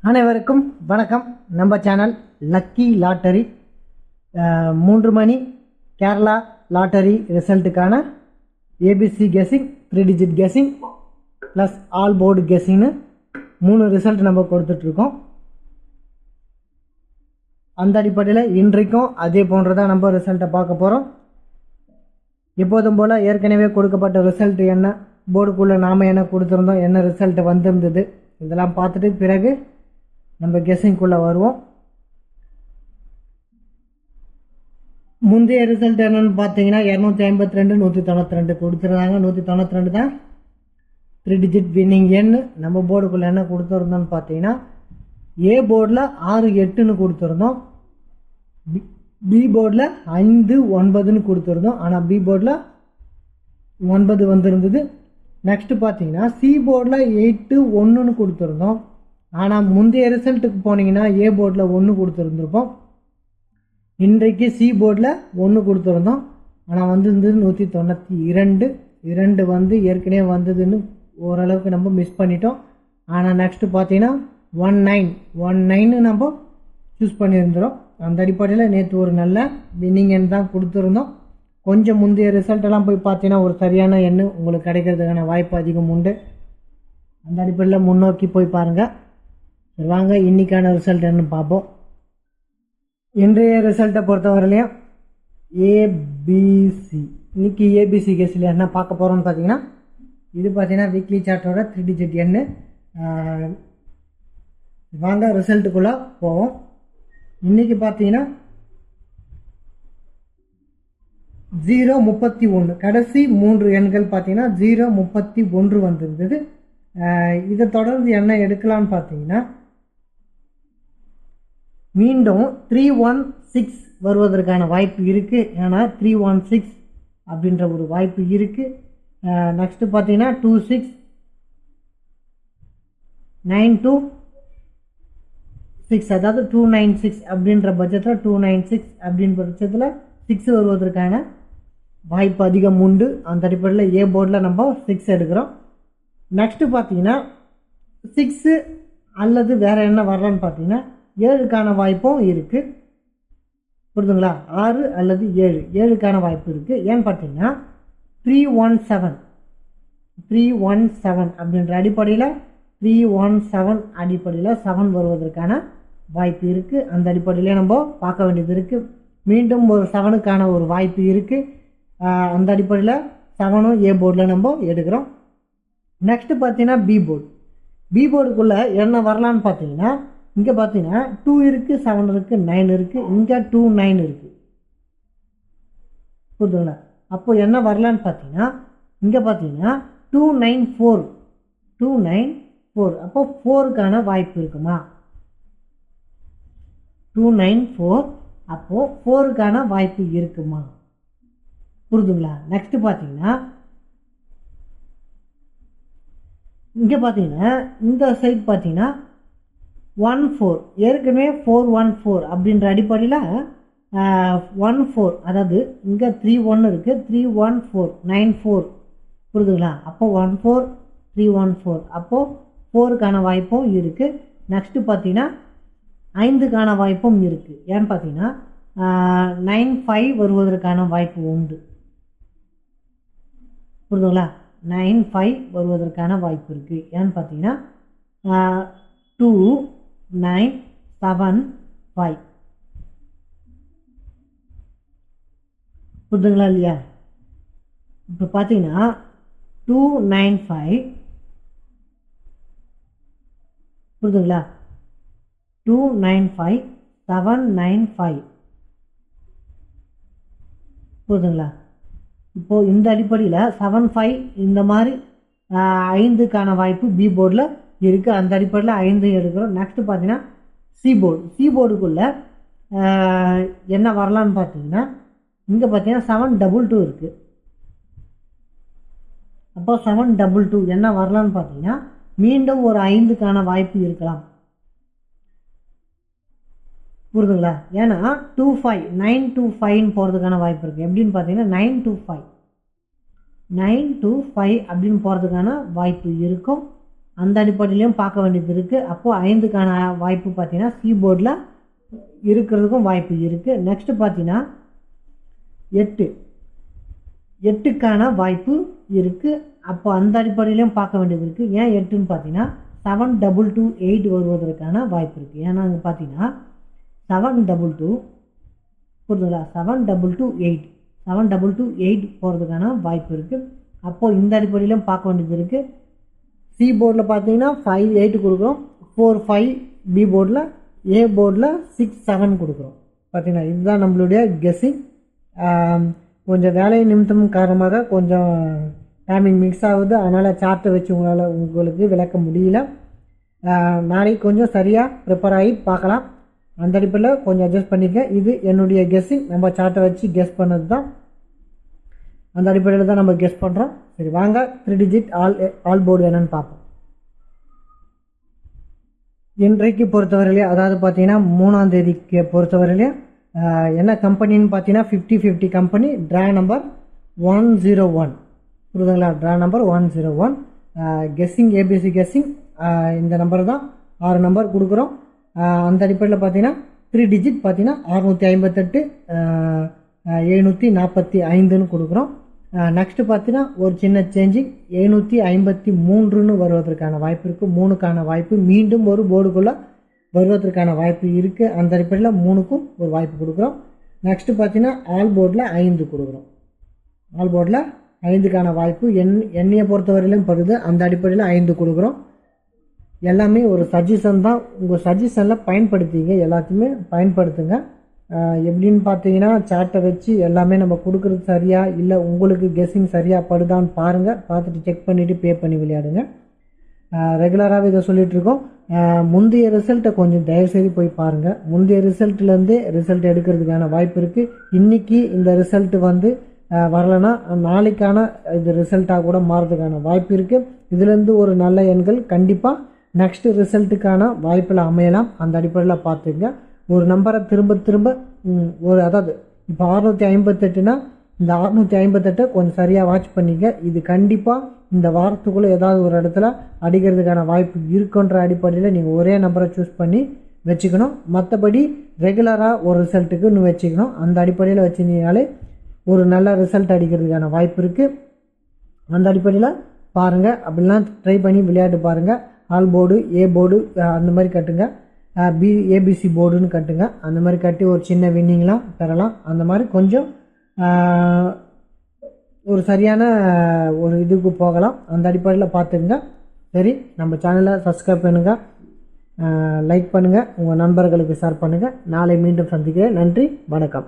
அனைவருக்கும் வணக்கம். நம்ம சேனல் லக்கி லாட்டரி 3 மணி கேரளா லாட்டரி ரிசல்ட்டுக்கான ABC guessing, 3 digit guessing plus all board கெஸிங்னு 3 ரிசல்ட் நம்ம கொடுத்துட்ருக்கோம். அந்த அடிப்படையில் இன்றைக்கும் அதே போன்றதான் நம்ம ரிசல்ட்டை பார்க்க போகிறோம். எப்போதும் போல் ஏற்கனவே கொடுக்கப்பட்ட ரிசல்ட் என்ன, போர்டுக்குள்ளே நாம் என்ன கொடுத்துருந்தோம், என்ன ரிசல்ட் வந்திருந்தது, இதெல்லாம் பார்த்துட்டு பிறகு நம்ம கெஸிங்குள்ளே வருவோம். முந்தைய ரிசல்ட் என்னன்னு பார்த்தீங்கன்னா 252 192 கொடுத்துருந்தாங்க. 192 தான் 3 டிஜிட் வின்னிங் எண்ணு. நம்ம போர்டுக்குள்ளே என்ன கொடுத்துருந்தோம்னு பார்த்தீங்கன்னா ஏ போர்டில் 6 8ன்னு கொடுத்துருந்தோம், பி போர்டில் 5 9ன்னு கொடுத்துருந்தோம். ஆனால் பி போர்டில் 9 வந்திருந்தது. நெக்ஸ்ட்டு பார்த்தீங்கன்னா சி போர்டில் 8 1ன்னு கொடுத்துருந்தோம். ஆனால் முந்தைய ரிசல்ட்டுக்கு போனீங்கன்னா ஏ போர்டில் 1 கொடுத்துருந்துருப்போம். இன்றைக்கு சி போர்டில் 1 கொடுத்துருந்தோம். ஆனால் வந்திருந்தது 192 வந்து ஏற்கனவே வந்ததுன்னு ஓரளவுக்கு நம்ம மிஸ் பண்ணிட்டோம். ஆனால் நெக்ஸ்ட்டு பார்த்தீங்கன்னா 19 நம்ம சூஸ் பண்ணியிருந்துடும். அந்த அடிப்படையில் நேற்று ஒரு நல்ல வின்னிங் எண் தான் கொடுத்துருந்தோம். கொஞ்சம் முந்தைய ரிசல்ட்டெல்லாம் போய் பார்த்தீங்கன்னா ஒரு சரியான எண்ணு உங்களுக்கு கிடைக்கிறதுக்கான வாய்ப்பு அதிகம் உண்டு. அந்த அடிப்படையில் முன்னோக்கி போய் பாருங்கள். வாங்க இன்றைக்கான ரிசல்ட் என்னன்னு பார்ப்போம். இன்றைய ரிசல்ட்டை பொறுத்தவரையிலையும் ஏபிசி, இன்னைக்கு ஏபிசி கேஸில் என்ன பார்க்க போகிறோம்னு பார்த்தீங்கன்னா இது பார்த்தீங்கன்னா வீக்லி சார்ட்டோட 3 டிஜிட் எண்ணு. வாங்க ரிசல்ட்டுக்குள்ளே போவோம். இன்றைக்கி பார்த்தீங்கன்னா 031 கடைசி 3 எண்கள் பார்த்தீங்கன்னா 031 வந்திருந்தது. இதை தொடர்ந்து என்ன எடுக்கலான்னு பார்த்தீங்கன்னா மீண்டும் 316 வருவதற்கான வாய்ப்பு இருக்குது. ஏன்னா 316 அப்படின்ற ஒரு வாய்ப்பு இருக்குது. நெக்ஸ்ட்டு பார்த்தீங்கன்னா 26 926, அதாவது 296 அப்படின்ற பட்சத்தில் 296 அப்படின்ற பட்சத்தில் 6 வருவதற்கான வாய்ப்பு அதிகம் உண்டு. அந்த அடிப்படையில் ஏ போர்டில் நம்ம 6 எடுக்கிறோம். நெக்ஸ்ட்டு பார்த்தீங்கன்னா 6 அல்லது வேறு என்ன வரலான்னு பார்த்தீங்கன்னா 7க்கான வாய்ப்பும் இருக்குது. புரியுதுங்களா? 6 அல்லது 7க்கான வாய்ப்பு இருக்குது. ஏன்னு பார்த்தீங்கன்னா 317 அப்படின்ற அடிப்படையில் 317 அடிப்படையில் 7 வருவதற்கான வாய்ப்பு இருக்குது. அந்த அடிப்படையிலே நம்ம பார்க்க வேண்டியது இருக்குது. மீண்டும் ஒரு 7க்கான ஒரு வாய்ப்பு இருக்குது. அந்த அடிப்படையில் 7ம் ஏ போர்டில் நம்ம எடுக்கிறோம். நெக்ஸ்ட்டு பார்த்தீங்கன்னா பி போர்டுக்குள்ளே என்ன வரலான்னு பார்த்தீங்கன்னா இங்கே பார்த்தீங்கன்னா 2 இருக்குது, 7 இருக்குது, 9 இருக்குது, இங்கே 29 இருக்குது. புரியுதுங்களா? அப்போது என்ன வரலான்னு பார்த்தீங்கன்னா இங்கே பார்த்தீங்கன்னா 294 அப்போ 4க்கான வாய்ப்பு இருக்குமா? 294 அப்போது 4க்கான வாய்ப்பு இருக்குமா? புரியுதுங்களா? நெக்ஸ்ட்டு பார்த்தீங்கன்னா இங்கே பார்த்தீங்கன்னா இந்த சைட் பார்த்தீங்கன்னா 14 ஏற்கனவே 414 அப்படின்ற அடிப்படையில் 14, அதாவது இங்கே 31 இருக்குது, 314 94. புரியுதுங்களா? அப்போது 14 314 அப்போது 4க்கான வாய்ப்பும் இருக்குது. நெக்ஸ்ட்டு பார்த்தீங்கன்னா 5க்கான வாய்ப்பும் இருக்குது. ஏன்னு பார்த்தீங்கன்னா 95 வருவதற்கான வாய்ப்பு உண்டு. புரியுதுங்களா? 95 வருவதற்கான வாய்ப்பு இருக்குது. ஏன்னு பார்த்தீங்கன்னா 2975. புரியுதுங்களா இல்லையா? இப்போ பார்த்தீங்கன்னா 295, புரியுதுங்களா? 295 795. புரியுதுங்களா? இப்போது இந்த அடிப்படையில் 75 இந்த மாதிரி 5க்கான வாய்ப்பு பி போர்டில் இருக்குது. அந்த அடிப்படையில் 5 எடுக்கிறோம். நெக்ஸ்ட்டு பார்த்தீங்கன்னா சி போர்டுக்குள்ளே என்ன வரலான்னு பார்த்தீங்கன்னா இங்கே பார்த்தீங்கன்னா 722 இருக்குது. அப்போ 722 என்ன வரலான்னு பார்த்தீங்கன்னா மீண்டும் ஒரு 5க்கான வாய்ப்பு இருக்கலாம். புரியுதுங்களா? ஏன்னா 925 போகிறதுக்கான வாய்ப்பு இருக்குது. எப்படின்னு பார்த்தீங்கன்னா 925 அப்படின்னு போகிறதுக்கான வாய்ப்பு இருக்கும். அந்த அடிப்படையிலையும் பார்க்க வேண்டியது இருக்குது. அப்போது 5க்கான வாய்ப்பு பார்த்தீங்கன்னா சி போர்டில் இருக்கிறதுக்கும் வாய்ப்பு இருக்குது. நெக்ஸ்ட்டு பார்த்தீங்கன்னா 8க்கான வாய்ப்பு இருக்குது. அப்போ அந்த அடிப்படையிலையும் பார்க்க வேண்டியது இருக்குது. ஏன் 8ன்னு பார்த்தீங்கன்னா 7228 வருவதற்கான வாய்ப்பு இருக்குது. ஏன்னா அங்கே பார்த்தீங்கன்னா 722 புரியுதுங்களா, 7228 போகிறதுக்கான வாய்ப்பு இருக்குது. அப்போது இந்த அடிப்படையிலும் பார்க்க வேண்டியது இருக்குது. சி போர்டில் பார்த்தீங்கன்னா 58 கொடுக்குறோம், 45 பி போர்டில், ஏ போர்டில் 67 கொடுக்குறோம். பார்த்தீங்கன்னா இதுதான் நம்மளுடைய கெஸ்ஸிங். கொஞ்சம் வேலை நிமித்தம் காரணமாக கொஞ்சம் டைமிங் மிக்ஸ் ஆகுது, அதனால் சார்ட்டை வச்சு உங்களுக்கு விளக்க முடியல. நாளைக்கு கொஞ்சம் சரியாக ப்ரிப்பேர் ஆகி பார்க்கலாம். அந்த அடிப்படையில் கொஞ்சம் அட்ஜஸ்ட் பண்ணிக்க. இது என்னுடைய கெஸ்ஸிங், நம்ம சார்ட்டை வச்சு கெஸ் பண்ணது தான். அந்த அடிப்படையில் தான் நம்ம கெஸ் பண்ணுறோம். சரி வாங்க 3 டிஜிட் ஆல் போர்டு என்னன்னு பார்ப்போம். இன்றைக்கு பொறுத்தவரையிலே, அதாவது பார்த்தீங்கன்னா 3ஆம் தேதிக்கு பொறுத்தவரையிலே என்ன கம்பெனின்னு பார்த்தீங்கன்னா 50-50 கம்பெனி, ட்ரா நம்பர் 101 புரியுதுங்களா, draw number 101. Guessing ABC guessing இந்த நம்பர் தான் 6 நம்பர் கொடுக்குறோம். அந்த அடிப்படையில் பார்த்தீங்கன்னா 3 டிஜிட் பார்த்தீங்கன்னா 658 745ன்னு கொடுக்குறோம். நெக்ஸ்ட்டு பார்த்தீங்கன்னா ஒரு சின்ன சேஞ்சிங் 753ன்னு வருவதற்கான வாய்ப்பு இருக்குது. 3க்கான வாய்ப்பு மீண்டும் ஒரு போர்டுக்குள்ளே வருவதற்கான வாய்ப்பு இருக்குது. அந்த அடிப்படையில் 3க்கும் ஒரு வாய்ப்பு கொடுக்குறோம். நெக்ஸ்ட்டு பார்த்தீங்கன்னா ஆல் போர்டில் 5 கொடுக்குறோம். ஆல் போர்டில் 5க்கான வாய்ப்பு என்னையை பொறுத்தவரையிலும் படுது. அந்த அடிப்படையில் 5 கொடுக்குறோம். எல்லாமே ஒரு சஜஷன் தான், உங்கள் சஜஷனில் பயன்படுத்திங்க, எல்லாத்தையுமே பயன்படுத்துங்க. எப்படின்னு பார்த்தீங்கன்னா சார்ட்டை வச்சு எல்லாமே நம்ம கொடுக்குறது சரியா இல்லை உங்களுக்கு கெஸ்ஸிங் சரியாக படுதான்னு பாருங்கள். பார்த்துட்டு செக் பண்ணிவிட்டு பே பண்ணி விளையாடுங்க. ரெகுலராகவே இதை சொல்லிகிட்ருக்கோம். முந்தைய ரிசல்ட்டை கொஞ்சம் தயவுசெய்து போய் பாருங்கள். முந்தைய ரிசல்ட்லேருந்தே ரிசல்ட் எடுக்கிறதுக்கான வாய்ப்பு இருக்குது. இன்றைக்கி இந்த ரிசல்ட்டு வரலைன்னா நாளைக்கான இது ரிசல்ட்டாக கூட மாறதுக்கான வாய்ப்பு இருக்குது. இதுலேருந்து ஒரு நல்ல எண்கள் கண்டிப்பாக நெக்ஸ்ட் ரிசல்ட்டுக்கான வாய்ப்பில் அமையலாம். அந்த அடிப்படையில் பார்த்துங்க. ஒரு நம்பரை திரும்ப அதாவது இப்போ 658னா இந்த 658 கொஞ்சம் சரியாக வாட்ச் பண்ணிக்க. இது கண்டிப்பாக இந்த வாரத்துக்குள்ளே ஏதாவது ஒரு இடத்துல அடிக்கிறதுக்கான வாய்ப்பு இருக்குன்ற அடிப்படையில் நீங்கள் ஒரே நம்பரை சூஸ் பண்ணி வச்சுக்கணும். மற்றபடி ரெகுலராக ஒரு ரிசல்ட்டுக்கு இன்னும் வச்சுக்கணும். அந்த அடிப்படையில் வச்சுருந்தீங்கனாலே ஒரு நல்ல ரிசல்ட் அடிக்கிறதுக்கான வாய்ப்பு இருக்குது. அந்த அடிப்படையில் பாருங்கள். அப்படிலாம் ட்ரை பண்ணி விளையாட்டு பாருங்கள். ஆல் போர்டு, ஏ போர்டு அந்த மாதிரி கட்டுங்க, ஏபிசி போர்டுன்னு கட்டுங்க. அந்த மாதிரி கட்டி ஒரு சின்ன வின்னிங்லாம் பெறலாம். அந்த மாதிரி கொஞ்சம் ஒரு சரியான ஒரு இதுக்கு போகலாம். அந்த அடிப்படையில் பார்த்துக்குங்க. சரி, நம்ம சேனலை சப்ஸ்கிரைப் பண்ணுங்கள், லைக் பண்ணுங்கள், உங்கள் நண்பர்களுக்கு ஷேர் பண்ணுங்கள். நாளை மீண்டும் சந்திக்கிறேன். நன்றி, வணக்கம்.